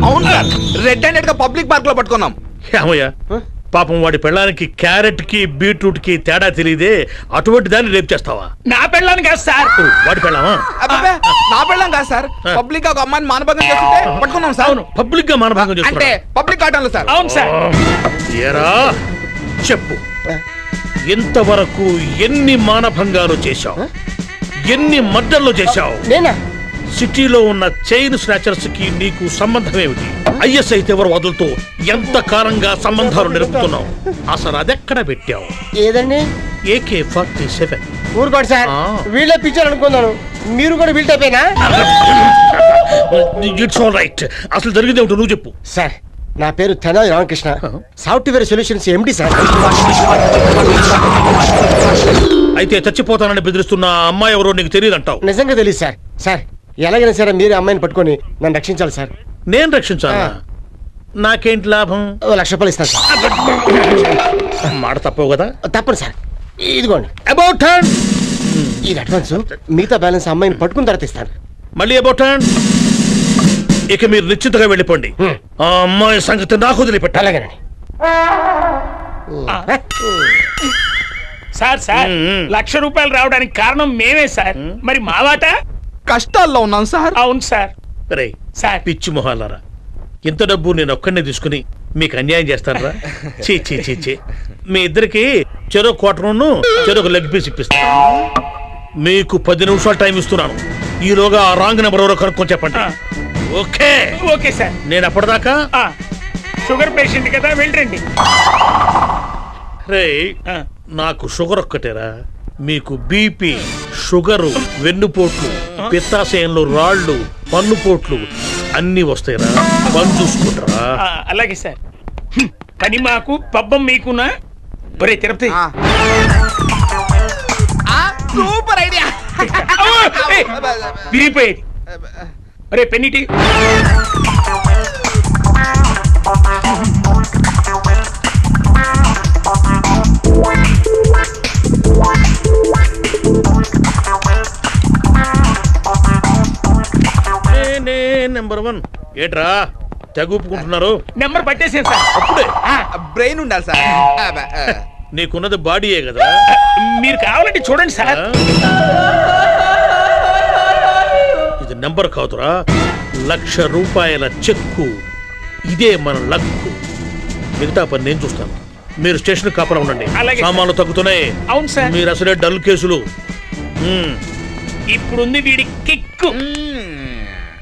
అవును sir, red handed గా public park లో పట్టుకున్నాం. పాపం వాడి పెళ్ళానికి క్యారెట్ కి బీట్రూట్ కి తేడా తెలియదే, అటువంటి దాన్ని రేపు చేస్తావా? నా పెళ్ళానికి కాదు సార్. వాడి పెళ్ళామా? నా పెళ్ళాం కాదు సార్, పబ్లిక్ గా ఒక అమ్మాయిని మానభంగం చేస్తుంటే పట్టుకున్నాం సార్. పబ్లిక్ గా మానభంగం చేస్తుంటే పబ్లిక్ ఆటంలో సార్. అవును సార్. ఏరా చెప్పు, ఇంతవరకు ఎన్ని మానభంగాలు చేశావు, ఎన్ని మర్డర్లు చేశావు? సిటీలో ఉన్న చైన్ స్నాచర్స్ కి నీకు సంబంధం ఏమిటి? ఐఎస్ అయితే ఎవరు వదులుతూ ఎంత కాలంగా సంబంధాలు నిలుపుతున్నావు? అసలు అదెక్కడ పెట్టావు? ఏదండి? AK-47. ఊరుకోండి సార్, వీళ్ళే పిక్చర్ అనుకున్నాను, మీరు కూడా బిల్ట్ అయిపోయినా? It's all right. అసలు జరిగింది ఏమిటో నువ్వు చెప్పు. సార్, నా పేరు Tenali Ramakrishna, software solutions MD sir. అయితే చచ్చిపోతానని బెదిరిస్తున్న అమ్మాయి ఎవరో నీకు తెలియదంటావు? నిజంగా తెలియదు సార్. సార్, ఎలాగైనా సరే మీరే అమ్మాయిని పట్టుకొని నన్ను రక్షించాలి సార్. నేను రక్షించాలా? నాకేంటి లాభం? 1,00,000 రూపాయలు ఇస్తాను సార్. మాట తప్పవు కదా? తప్పను సార్. ఇదిగోండి అబౌట్ టర్న్. ఇది అడ్వాన్స్, మిగతా బ్యాలెన్స్ అమ్మాయిని పట్టుకున్న తర్వాత ఇస్తాను. మళ్ళీ అబౌట్ టర్న్. ఇక మీరు నిశ్చింతగా వెళ్ళిపోండి. ఆ అమ్మాయి సంగతి నాకు వదిలిపెట్టాలి. అలాగేనండి సార్. సార్, 1,00,000 రూపాయలు రావడానికి కారణం మేమే సార్. మరి మా వాట? కష్టాల్లో ఉన్నాం సార్. అవును సార్. రే సార్, పిచ్చి మొహాలారా, ఇంత డబ్బు నేను ఒక్కడినే తీసుకుని మీకు అన్యాయం చేస్తానరా? చీ చీ చీ చీ. మీ ఇద్దరికి చెరో క్వార్టర్ను చెరొక లెగ్ పీస్ ఇప్పిస్తాను. మీకు 10 నిమిషాలు టైం ఇస్తున్నాను. ఈలోగా ఆ రాంగ్ నెంబర్ ఎవరో కనుక్కొని చెప్పండి. ఓకే? Okay sir. నేను అప్పటిదాకా షుగర్ పేషెంట్ కదా, వెళ్ళండి. రే, నాకు షుగర్ ఒక్కటేరా, మీకు బీపీ, షుగరు, వెన్నుపోట్లు, పిత్తాశయంలో రాళ్ళు, పన్నుపోట్లు అన్ని వస్తాయిరా. పని చూసుకుంటారా? అలాగే సార్. పని మాకు, పబ్బం మీకునా? ఒరే తిరుపతి, సూపర్ ఐడియా. విరిగిపోయేది. ఒరే పెన్నిటి. నెంబర్ 1 ఏట్రా తెగూపుకుంటున్నారు? నెంబర్ పట్టేసాను సార్. అప్పుడే బ్రెయిన్ ఉండాలి సార్. నీకున్నది బాడీయే కదా? మీరు కావాలంటే చూడండి సార్. ఇది నెంబర్ కాదురా, 1,00,000 రూపాయల చెక్కు. ఇదే మన లక్కు. మిగతా పని నేను చూస్తాను. మీరు స్టేషన్ కాపలా ఉండండి. సామాన్లు తగ్గుతున్నాయి. అవును సార్. మీరు అసలే డల్ కేసులు. ఇప్పుడుంది వీడి కిక్కు.